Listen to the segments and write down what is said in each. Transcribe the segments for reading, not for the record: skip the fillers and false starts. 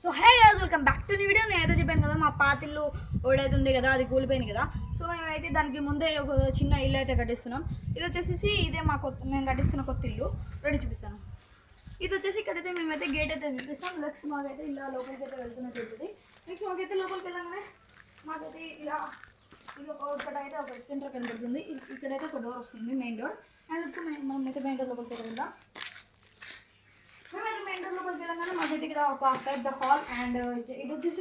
So hey guys, welcome back to new video. నేనైతే చెప్పాను కదా, మా పాత ఇల్లు ఓడైతే ఉంది కదా, అది కూలిపోయింది కదా. సో మేమైతే దానికి ముందే ఒక చిన్న ఇల్లు అయితే కట్టిస్తున్నాం. ఇది వచ్చేసి ఇదే మా మేము కట్టిస్తున్న కొత్త ఇల్లు. రెడీ చూపిస్తాను. ఇది వచ్చేసి ఇక్కడైతే మేమైతే గేట్ అయితే చూపిస్తాం. నెక్స్ట్ మాకైతే ఇలా లోపలికి అయితే వెళ్తున్నట్టు ఉంటుంది. నెక్స్ట్ మాకైతే లోపలికి వెళ్ళగానే మాకైతే ఇలా ఇది ఒకటైతే ఒక సెంటర్ కనబడుతుంది. ఇక్కడైతే ఒక డోర్ వస్తుంది, మెయిన్ డోర్. అండ్ ఇప్పుడు మనం అయితే మెయిన్ డోర్ లోపలికి వెళ్దాం. మేమైతే మెయిన్ డోర్ లోపలికి వెళ్ళగానే మాకైతే ఇక్కడ ఒక పెద్ద హాల్. అండ్ ఇటు వచ్చేసి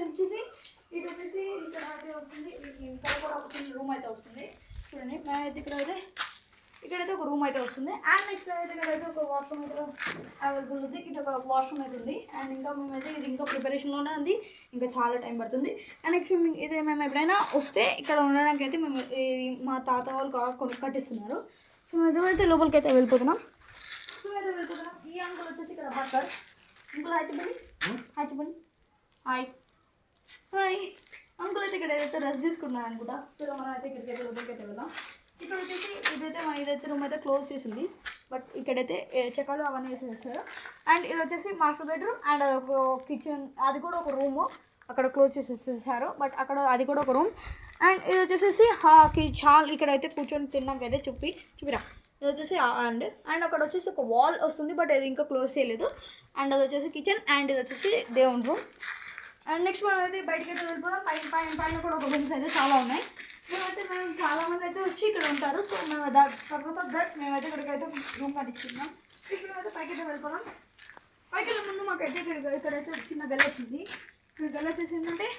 ఇక్కడ అయితే వస్తుంది. ఇక్కడ కూడా ఒక చిన్న రూమ్ అయితే వస్తుంది. చూడండి, మేమైతే ఇక్కడైతే ఒక రూమ్ అయితే వస్తుంది. అండ్ నెక్స్ట్ అయితే ఇక్కడైతే ఒక వాష్రూమ్ అయితే అవైలబుల్ ఉంది. ఇటు ఒక వాష్రూమ్ అయితే ఉంది. అండ్ ఇంకా మేమైతే ఇది ఇంకా ప్రిపరేషన్లోనే ఉంది, ఇంకా చాలా టైం పడుతుంది. అండ్ నెక్స్ట్ ఇదే మేము ఎప్పుడైనా వస్తే ఇక్కడ ఉండడానికి అయితే మేము మా తాత వాళ్ళు కట్టిస్తున్నారు. సో మేమైతే లోపలికి అయితే వెళ్ళిపోతున్నాం. ఈ అంకుల్ వచ్చేసి ఇక్కడ బట్టర్ అంకుల్. హాయ్ అంకుల్ అయితే ఇక్కడ ఏదైతే రెస్ట్ తీసుకున్నాను అనుకుంటా. సో మనం అయితే ఇక్కడికి అయితే లోపలికి అయితే వెళ్దాం. ఇక్కడ వచ్చేసి ఇదైతే రూమ్ అయితే క్లోజ్ చేసింది, బట్ ఇక్కడైతే చెక్కలు అవన్నీ వేసేస్తారు. అండ్ ఇది వచ్చేసి మాస్టర్ బెడ్రూమ్. అండ్ ఒక కిచెన్, అది కూడా ఒక రూము అక్కడ క్లోజ్ చేసేసారు, బట్ అక్కడ అది కూడా ఒక రూమ్. అండ్ ఇది వచ్చేసి చాలా ఇక్కడైతే కూర్చొని తిన్నాకైతే చూపిరా. ఇది వచ్చేసి అండ్ అక్కడ వచ్చేసి ఒక వాల్ వస్తుంది, బట్ అది ఇంకా క్లోజ్ చేయలేదు. అండ్ అది వచ్చేసి కిచెన్. అండ్ ఇది వచ్చేసి దేవుని రూమ్. అండ్ నెక్స్ట్ మనం అయితే బయటకి అయితే వెళ్ళిపోదాం. పైన కూడా ఒక రూమ్స్ అయితే చాలా ఉన్నాయి. మేము చాలామంది అయితే వచ్చి ఇక్కడ ఉంటారు. సో మేము మేమైతే ఇక్కడికైతే రూమ్ కట్టించుకున్నాం. ఇప్పుడు అయితే పైకి అయితే వెళ్ళిపోదాం. పైకి వెళ్ళే ముందు మాకైతే ఇక్కడైతే చిన్న గల్లి వచ్చింది. ఇక్కడ గల్లి వచ్చేసి ఏంటంటే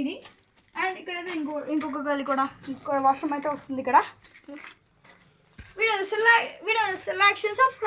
ఇది. అండ్ ఇక్కడైతే ఇంకొక గల్లి కూడా, ఇంకొక వాష్రూమ్ అయితే వస్తుంది ఇక్కడ. Video selections of